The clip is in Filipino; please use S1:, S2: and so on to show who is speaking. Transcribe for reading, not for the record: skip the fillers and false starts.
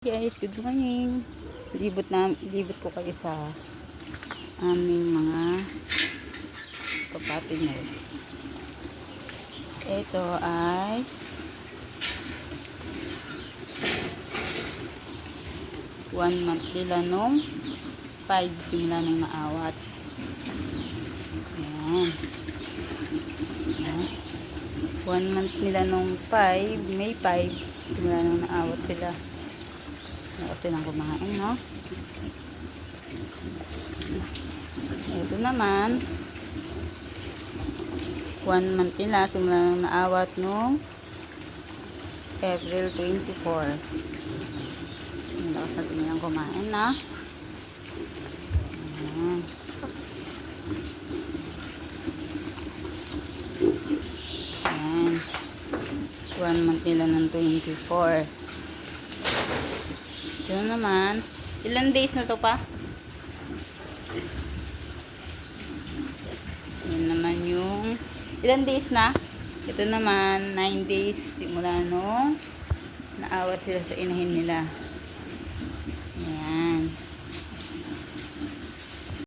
S1: Guys, good morning. Libot ko kayo sa aming mga kapatid. Ito ay 1 month nila nung 5 simula nang naawat. Ayan. 1 month nila nung 5, May 5 simula nang naawat sila. Kasi lang kumain, no? Ito naman 1 month nila simula nang naawat nung April 24. Lakas natin nilang kumain, na. Ayan. Ayan. 1 month nila ng 24. Ito naman, ilang days na to pa? Yan naman yung, ilang days na? Ito naman, 9 days simula nung naawat sila sa inahin nila. Ayan.